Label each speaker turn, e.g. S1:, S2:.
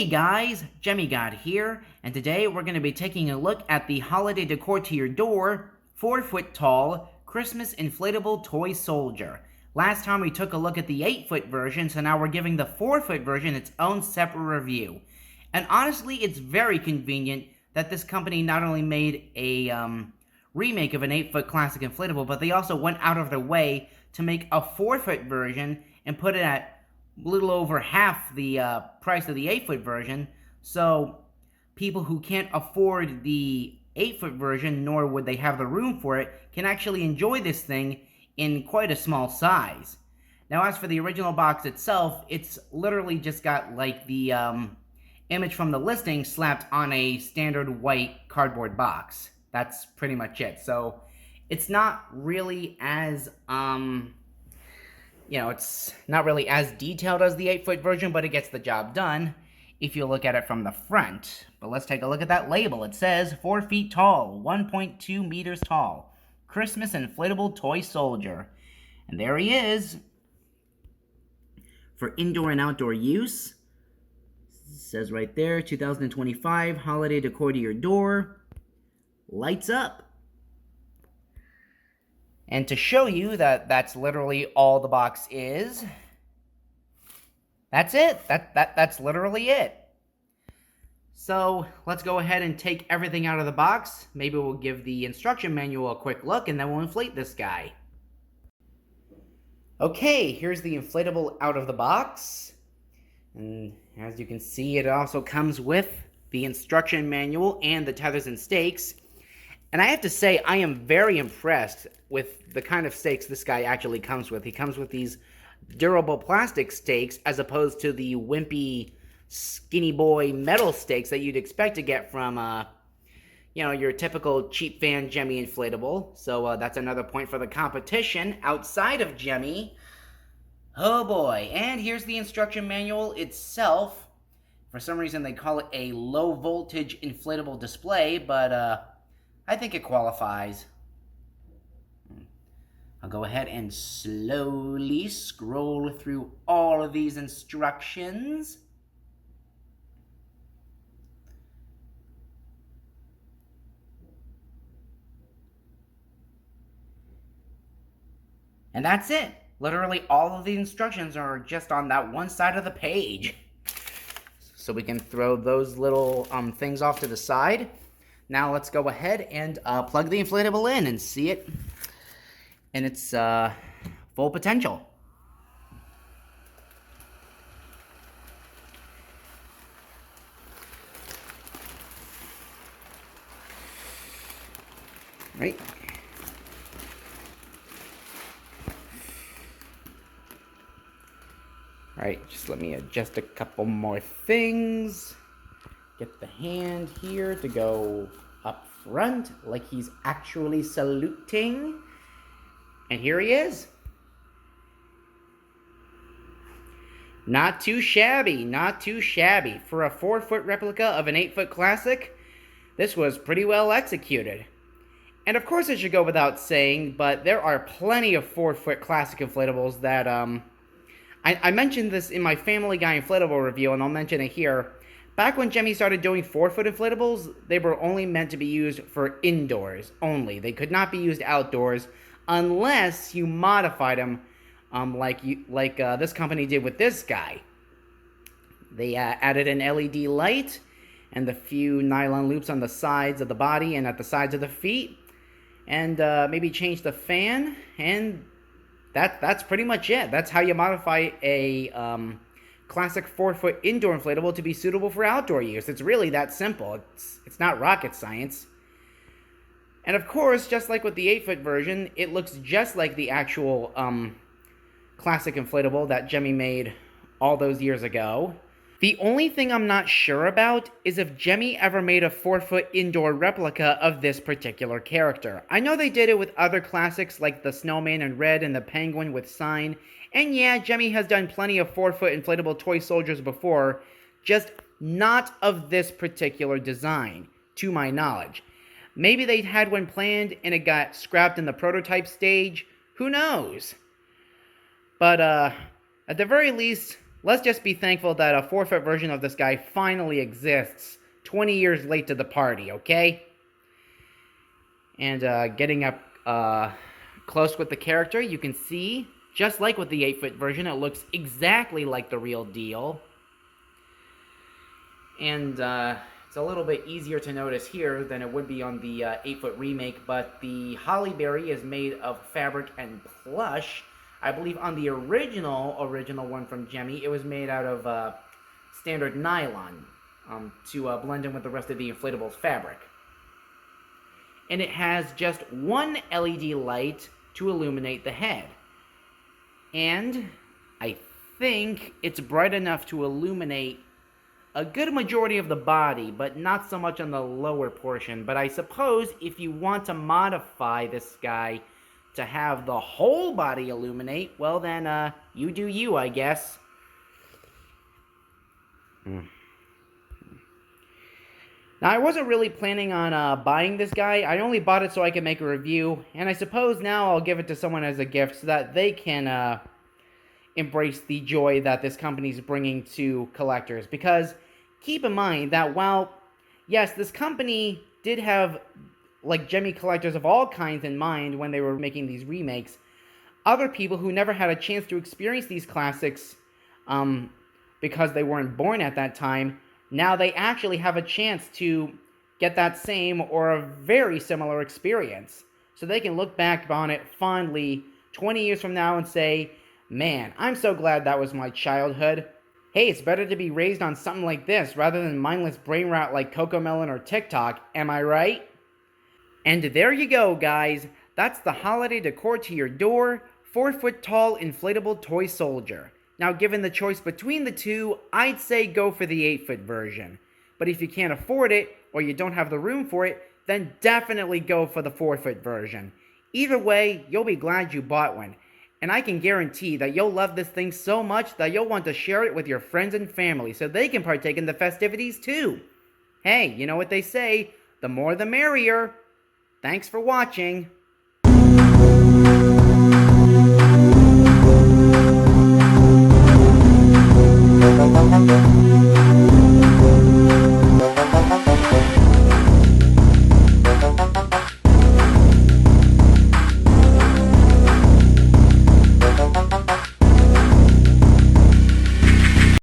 S1: Hey guys, Jemmygod here, and today we're going to be taking a look at the Holiday Decor To Your Door 4-foot tall Christmas Inflatable Toy Soldier. Last time we took a look at the 8-foot version, so now we're giving the 4-foot version its own separate review. And honestly, it's very convenient that this company not only made a remake of an 8-foot classic inflatable, but they also went out of their way to make a 4-foot version and put it at a little over half the price of the 8-foot version, so people who can't afford the 8-foot version, nor would they have the room for it, can actually enjoy this thing in quite a small size. Now, as for the original box itself, it's literally just got like the image from the listing slapped on a standard white cardboard box. That's pretty much it. So it's not really as it's not really as detailed as the 8-foot version, but it gets the job done if you look at it from the front. But let's take a look at that label. It says 4 feet tall, 1.2 meters tall, Christmas Inflatable Toy Soldier. And there he is. For indoor and outdoor use. It says right there, 2025 Holiday Decor To Your Door. Lights up. And to show you that that's literally all the box is, that's it. That's literally it. So let's go ahead and take everything out of the box. Maybe we'll give the instruction manual a quick look and then we'll inflate this guy. Okay, here's the inflatable out of the box. And as you can see, it also comes with the instruction manual and the tethers and stakes. And I have to say, I am very impressed with the kind of stakes this guy actually comes with. He comes with these durable plastic stakes as opposed to the wimpy, skinny boy metal stakes that you'd expect to get from, your typical cheap fan Jemmy inflatable. So that's another point for the competition outside of Jemmy. Oh boy, and here's the instruction manual itself. For some reason they call it a low voltage inflatable display, but I think it qualifies. I'll go ahead and slowly scroll through all of these instructions. And that's it. Literally all of the instructions are just on that one side of the page. So we can throw those little things off to the side. Now let's go ahead and plug the inflatable in and see it in its full potential. Right. Alright, just let me adjust a couple more things. Get the hand here to go up front like he's actually saluting. And here he is. Not too shabby, not too shabby. For a 4-foot replica of an 8-foot classic, this was pretty well executed. And of course it should go without saying, but there are plenty of 4-foot classic inflatables that, I mentioned this in my Family Guy inflatable review, and I'll mention it here. Back when Jemmy started doing 4-foot inflatables, they were only meant to be used for indoors only. They could not be used outdoors unless you modified them like this company did with this guy. They added an LED light and a few nylon loops on the sides of the body and at the sides of the feet, and maybe changed the fan, and that's pretty much it. That's how you modify a classic 4-foot indoor inflatable to be suitable for outdoor use. It's really that simple. It's not rocket science. And of course, just like with the 8-foot version, it looks just like the actual classic inflatable that Jemmy made all those years ago. The only thing I'm not sure about is if Jemmy ever made a 4-foot indoor replica of this particular character. I know they did it with other classics like the Snowman in Red and the Penguin with Sign. And yeah, Jemmy has done plenty of 4-foot inflatable toy soldiers before, just not of this particular design, to my knowledge. Maybe they had one planned and it got scrapped in the prototype stage. Who knows? But at the very least, let's just be thankful that a 4-foot version of this guy finally exists 20 years late to the party, okay? And getting up close with the character, you can see, just like with the 8-foot version, it looks exactly like the real deal. And it's a little bit easier to notice here than it would be on the 8-foot remake, but the Holly Berry is made of fabric and plush. I believe on the original one from Jemmy, it was made out of standard nylon to blend in with the rest of the inflatables fabric. And it has just one LED light to illuminate the head. And I think it's bright enough to illuminate a good majority of the body, but not so much on the lower portion. But I suppose if you want to modify this guy to have the whole body illuminate, well then, you do you, I guess. Now, I wasn't really planning on buying this guy. I only bought it so I could make a review, and I suppose now I'll give it to someone as a gift so that they can embrace the joy that this company is bringing to collectors. Because keep in mind that while, yes, this company did have like Jemmy collectors of all kinds in mind when they were making these remakes, other people who never had a chance to experience these classics because they weren't born at that time, now they actually have a chance to get that same or a very similar experience. So they can look back on it fondly 20 years from now and say, man, I'm so glad that was my childhood. Hey, it's better to be raised on something like this rather than mindless brain rot like Cocomelon or TikTok, am I right? And there you go, guys. That's the holiday Decor To Your Door 4-foot tall inflatable toy soldier. Now, given the choice between the two, I'd say go for the 8-foot version. But if you can't afford it, or you don't have the room for it, then definitely go for the 4-foot version. Either way, you'll be glad you bought one. And I can guarantee that you'll love this thing so much that you'll want to share it with your friends and family so they can partake in the festivities too. Hey, you know what they say, the more the merrier. Thanks for watching.
S2: Thank you.